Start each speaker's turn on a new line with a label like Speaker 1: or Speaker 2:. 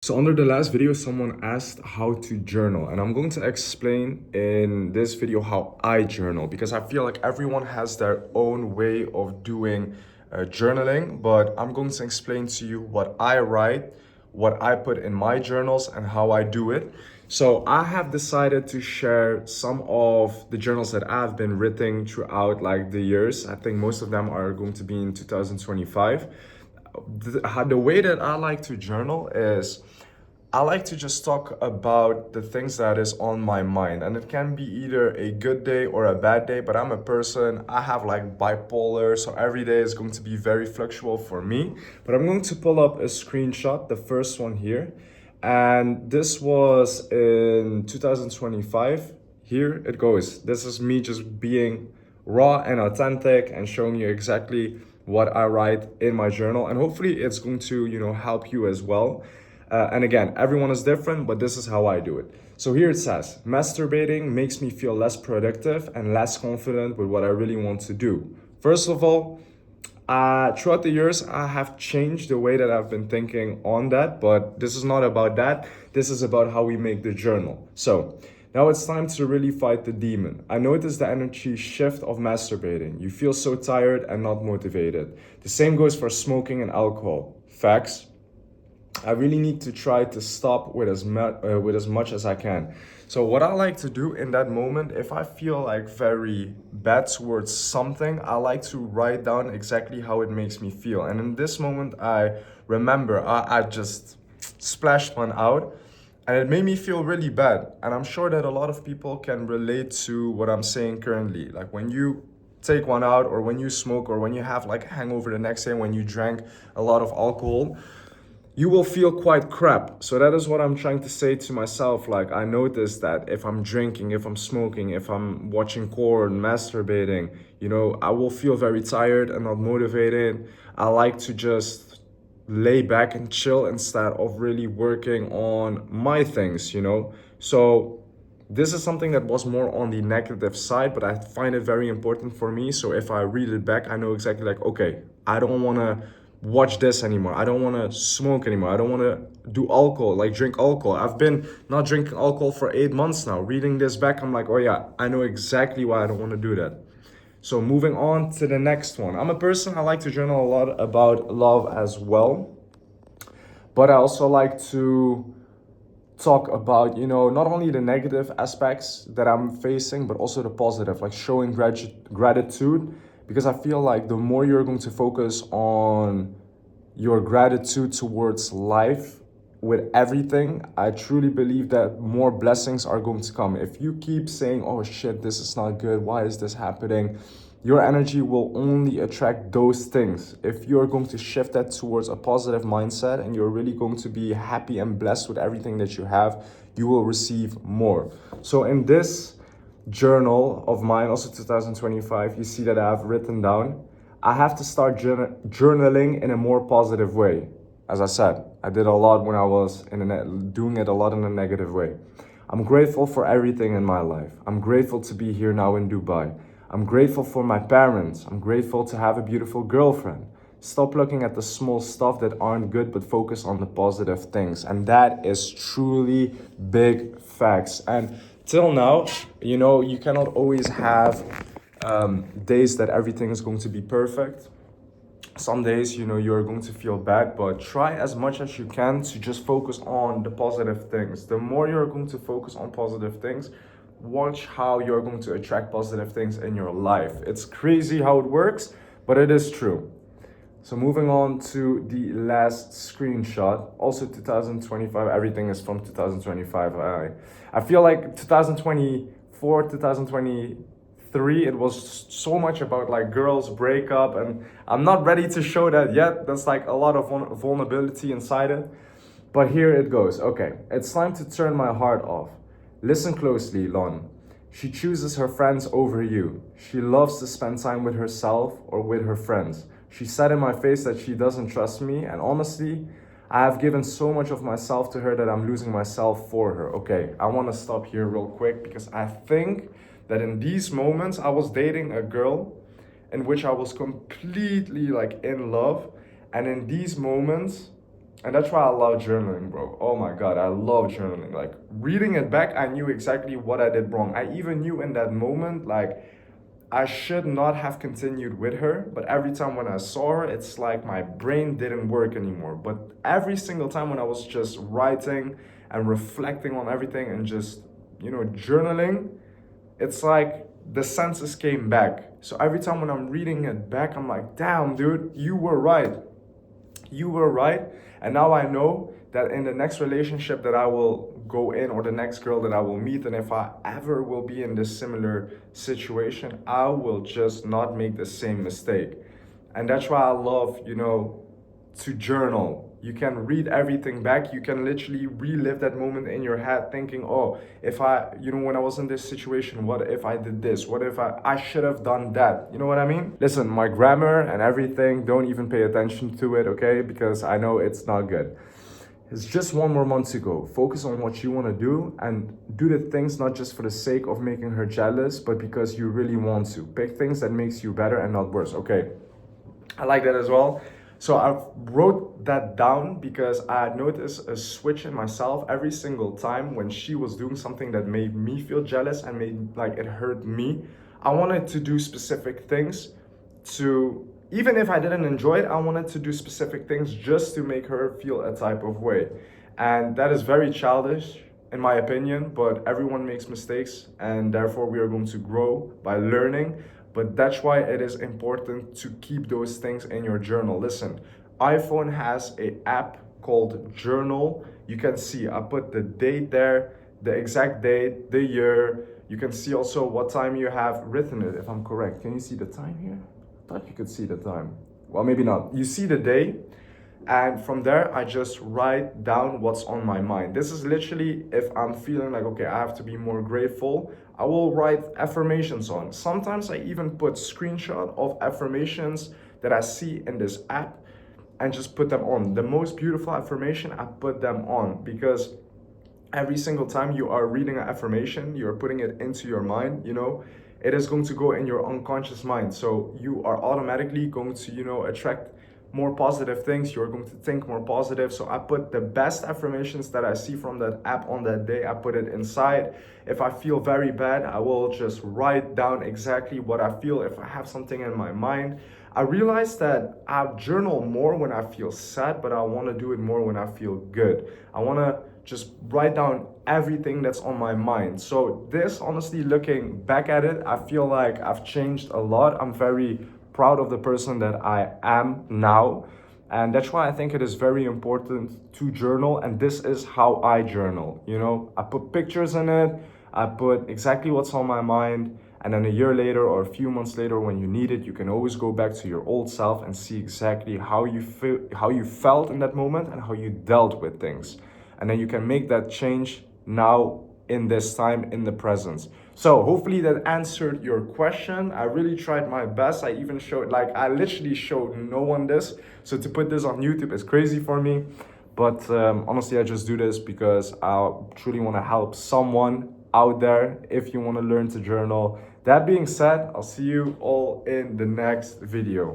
Speaker 1: So under the last video, someone asked how to journal, and I'm going to explain in this video how I journal because I feel like everyone has their own way of doing journaling, but I'm going to explain to you what I write, what I put in my journals, and how I do it. So I have decided to share some of the journals that I've been writing throughout like the years. I think most of them are going to be in 2025. The way that I like to journal is I like to just talk about the things that is on my mind, and it can be either a good day or a bad day, but I'm a person, I have like bipolar, so every day is going to be very fluctual for me. But I'm going to pull up a screenshot, the first one here, and this was in 2025. Here it goes. This is me just being raw and authentic and showing you exactly what I write in my journal, and hopefully it's going to help you as well. And again, everyone is different, but this is how I do it. So here it says, masturbating makes me feel less productive and less confident with what I really want to do. First of all, throughout the years, I have changed the way that I've been thinking on that, but this is not about that. This is about how we make the journal. So now it's time to really fight the demon. I noticed the energy shift of masturbating. You feel so tired and not motivated. The same goes for smoking and alcohol. Facts. I really need to try to stop with as much as I can. So what I like to do in that moment, if I feel like very bad towards something, I like to write down exactly how it makes me feel. And in this moment, I remember I just splashed one out, and it made me feel really bad. And I'm sure that a lot of people can relate to what I'm saying currently. Like when you take one out, or when you smoke, or when you have like a hangover the next day, when you drank a lot of alcohol, you will feel quite crap. So that is what I'm trying to say to myself. Like, I noticed that if I'm drinking, if I'm smoking, if I'm watching porn, masturbating, I will feel very tired and not motivated. I like to just lay back and chill instead of really working on my things. So this is something that was more on the negative side, but I find it very important for me. So if I read it back, I know exactly like, okay, I don't want to watch this anymore. I don't want to smoke anymore. I don't want to do alcohol, like drink alcohol. I've been not drinking alcohol for 8 months now. Reading this back, I'm like, oh yeah, I know exactly why I don't want to do that. So moving on to the next one. I'm a person, I like to journal a lot about love as well. But I also like to talk about, not only the negative aspects that I'm facing, but also the positive, like showing gratitude. Because I feel like the more you're going to focus on your gratitude towards life with everything, I truly believe that more blessings are going to come. If you keep saying, oh shit, this is not good, why is this happening? Your energy will only attract those things. If you're going to shift that towards a positive mindset and you're really going to be happy and blessed with everything that you have, you will receive more. So in this journal of mine, also 2025, you see that I have written down, I have to start journaling in a more positive way. As I said, I did a lot when I was doing it a lot in a negative way. I'm grateful for everything in my life. I'm grateful to be here now in Dubai. I'm grateful for my parents. I'm grateful to have a beautiful girlfriend. Stop looking at the small stuff that aren't good, but focus on the positive things. And that is truly big facts. And till now, you cannot always have days that everything is going to be perfect. Some days, you're going to feel bad, but try as much as you can to just focus on the positive things. The more you're going to focus on positive things, watch how you're going to attract positive things in your life. It's crazy how it works, but it is true. So moving on to the last screenshot, also 2025, everything is from 2025. I feel like 2024, 2023, it was so much about like girls breakup, and I'm not ready to show that yet. There's like a lot of vulnerability inside it. But here it goes. Okay, it's time to turn my heart off. Listen closely, Lon. She chooses her friends over you. She loves to spend time with herself or with her friends. She said in my face that she doesn't trust me, and honestly, I have given so much of myself to her that I'm losing myself for her. Okay, I want to stop here real quick because I think that in these moments, I was dating a girl in which I was completely like in love, and in these moments, And that's why I love journaling, bro. Oh my God, I love journaling. Like reading it back, I knew exactly what I did wrong. I even knew in that moment, like, I should not have continued with her, but every time when I saw her, it's like my brain didn't work anymore. But every single time when I was just writing and reflecting on everything and just, journaling, it's like the senses came back. So every time when I'm reading it back, I'm like, damn, dude, you were right. You were right. And now I know that in the next relationship that I will go in, or the next girl that I will meet, and if I ever will be in this similar situation, I will just not make the same mistake. And that's why I love, to journal. You can read everything back. You can literally relive that moment in your head, thinking, oh, if I, when I was in this situation, what if I did this? What if I should have done that? You know what I mean? Listen, my grammar and everything, don't even pay attention to it, okay? Because I know it's not good. It's just one more month to go. Focus on what you want to do and do the things not just for the sake of making her jealous, but because you really want to. Pick things that makes you better and not worse. Okay, I like that as well. So I wrote that down because I noticed a switch in myself every single time when she was doing something that made me feel jealous and made like it hurt me. I wanted to do specific things to, even if I didn't enjoy it, I wanted to do specific things just to make her feel a type of way. And that is very childish in my opinion, but everyone makes mistakes and therefore we are going to grow by learning. But that's why it is important to keep those things in your journal. Listen, iPhone has an app called Journal. You can see I put the date there, the exact date, the year. You can see also what time you have written it, if I'm correct. Can you see the time here? I thought you could see the time. Well, maybe not. You see the day, and from there I just write down what's on my mind. This is literally if I'm feeling like, okay, I have to be more grateful, I will write affirmations on. Sometimes I even put screenshot of affirmations that I see in this app and just put them on. The most beautiful affirmation, I put them on, because every single time you are reading an affirmation, you're putting it into your mind, it is going to go in your unconscious mind. So you are automatically going to, attract more positive things. You're going to think more positive. So I put the best affirmations that I see from that app on that day, I put it inside. If I feel very bad, I will just write down exactly what I feel. If I have something in my mind, I realized that I journal more when I feel sad, but I want to do it more when I feel good. I want to just write down everything that's on my mind. So this, honestly, looking back at it, I feel like I've changed a lot. I'm very proud of the person that I am now. And that's why I think it is very important to journal. And this is how I journal. I put pictures in it. I put exactly what's on my mind. And then a year later or a few months later, when you need it, you can always go back to your old self and see exactly how you feel, how you felt in that moment and how you dealt with things. And then you can make that change now in this time, in the present. So hopefully that answered your question. I really tried my best. I even showed, I literally showed no one this. So to put this on YouTube is crazy for me. But honestly, I just do this because I truly want to help someone out there if you want to learn to journal. That being said, I'll see you all in the next video.